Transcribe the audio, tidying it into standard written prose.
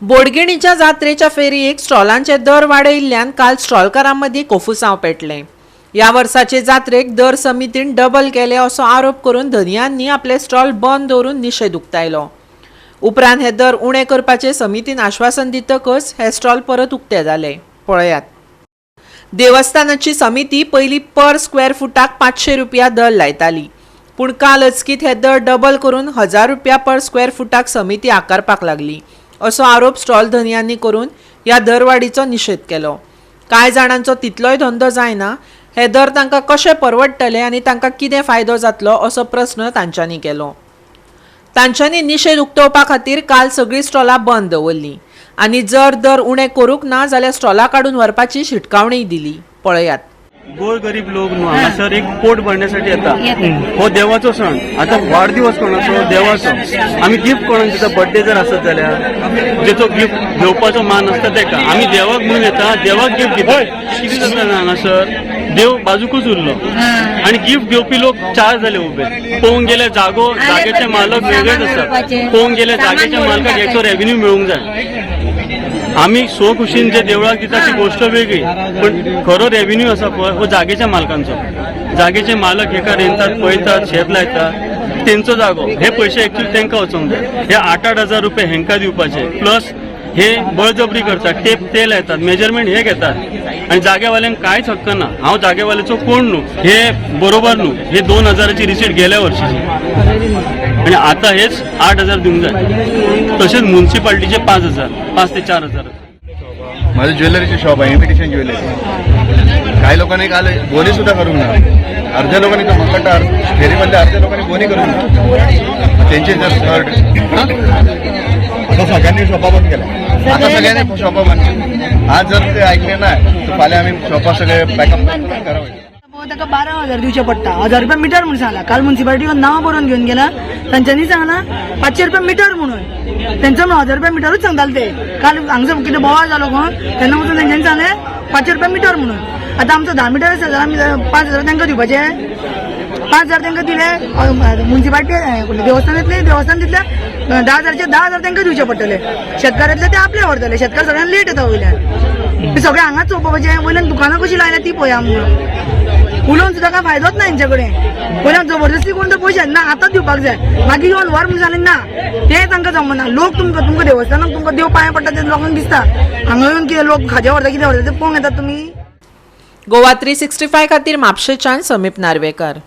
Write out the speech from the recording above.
बोडगिणीच्या जात्रेच्या फेरयेक स्टॉलांचे दर वाडयिल्ल्यान काल स्टॉलकारांमदी कोफुसांव पेटले। या वर्साचे जात्रेक दर समितीन डबल केले असो आरोप करून धनियांनी आपले स्टॉल बंद दवरून निषेध उक्तायलो। उपरांत हे दर उणे करपाचे समितीन आश्वासन दितकच हे स्टॉल परत उक्ते जाले। पळयात, देवस्थानाची समिती पयली पर स्क्वेअर फुटाक 500 रुपया दर लायताली, पूण काल अचकीत हे दर डबल करून 1000 रुपया पर स्क्वेअर फुटाक समिती आकारपाक लागली असो आरोप स्टॉल धनियांनी करून या दरवाडीचो निषेध केलो। कांय जाणांचो तितलोय धंदो जायना, हे दर तांकां कशे परवडटले आनी तांकां कितें फायदो जातलो असो प्रस्न तांच्यांनी केलो। तांच्यांनी निषेध उक्तावपा खातीर काल सगळीं स्टॉलां बंद दवरलीं आनी जर दर उणे करूंक ना जाल्यार स्टॉलां काडून व्हरपाची शिटकावणी दिली। पळयात, गोरगरीब लोक न्हू हांगासर एक पोट भरण्यासाठी येता। हो देवाचो सण, आता वाढदिवस कोणाचो देवाचो, आमी गिफ्ट कोणाक दिता, बर्थडे जर आसत जाल्यार जेचो गिफ्ट घेवपाचो मान आसता तेका आमी देवाक म्हणून येता, देवाक गिफ्ट दिता। कितें जाता हांगासर देव बाजूकूच उरलो आनी गिफ्ट घेवपी लोक 4 जाले उबे। पळोवंक गेल्यार जागेचे मालक वेगळेच आसतात, पळोवंक गेल्यार जागेच्या मालकाक हेचो रेव्हेन्यू मेळूंक जाय। आमी सो खुशीन जे देवळाक दिता ती गोष्ट वेगळी, पण खरो रेव्हेन्यू आसा पळय हो जागेच्या मालकांचो। जागेचे मालक हेका रेंतात, पळयतात, शेत लायतात, तेंचो जागो, हे पयशे एक्चुअली तांकां वचोंक जाय। हे 8-8 हजार रुपये हेंका दिवपाचे, प्लस हे बळजबरी करतात, टेप ते लायतात, मेजरमेंट हे घेतात आणि जागेवाल्यांक कांयच हक्क ना। हांव जागेवाल्याचो कोण न्हू, हे बरोबर न्हू। हे 2000ची रिसीट गेल्या वर्षीची आणि आता हेच 8000 दिवंक जाय। तसेच म्युन्सिपाल्टीचे 5000, 5 ते 4000। माझं ज्वेलरीचे शॉप आहे, इमिटेशन ज्वेलरी। काही लोकांनी काल बोनी सुद्धा करू नये, अर्ध्या लोकांनी तर मक्कटा फेरीमध्ये अर्ध्या लोकांनी बोनी करू नये, त्यांचे जर स्कर्ट आता सगळ्यांनी शॉपा बंद केल्या। आता सगळ्यांनी शॉपा बंद केल्या। आज जर ते ऐकले नाही तर फाल्यां आम्ही शॉपा सगळे बॅकअप करावे। ताका 12,000 दिवचे पडटा, 1000 रुपया मिटर म्हणून सांगला। काल म्युन्सिपाल्टी नाव बरोवन घेऊन गेला, तांच्यांनी सांगला 500 रुपया मिटर म्हणून, त्यांचं 1000 रुपया मिटरूच सांगताले ते। काल हांगसर कितें बोवाळ जालो कोण तेन्ना वचून तेंच्यांनी सांगले 500 रुपया मिटर म्हणून। आता आमचो 10 मिटर आसा जाल्यार आमी 5000 तांकां दिवपाचे। 5000 तांकां दिले, म्युन्सिपाल्टी देवस्थान दितले 10,000चे 10,000 तांकां दिवचे पडटले। शेतकारांतले ते आपले व्हरतले, शेतकार सगळ्यांना लेट येता वयल्यान। ते सगळे हांगाच चोवपाचे, वयल्यान दुकानां कशी लायल्या ती पळया आमकां। उलोवन सुद्दां काय फायदोच ना हेंच्याकडे। वयल्यान जबरदस्ती कोण तर पयशे ना आतांच दिवपाक जाय, मागीर येवन व्हर म्हणून सांगलें ना, ते तांकां जमना। लोक तुमकां देवस्थानाक तुमकां देव पांय पडटा ते लोकांक दिसता, हांगा येवन कितें लोक खाजें व्हरता कितें व्हरता ते पळोवंक येतात तुमी। गोवा 365 खातीर म्हापशेच्यान समीप नार्वेकर।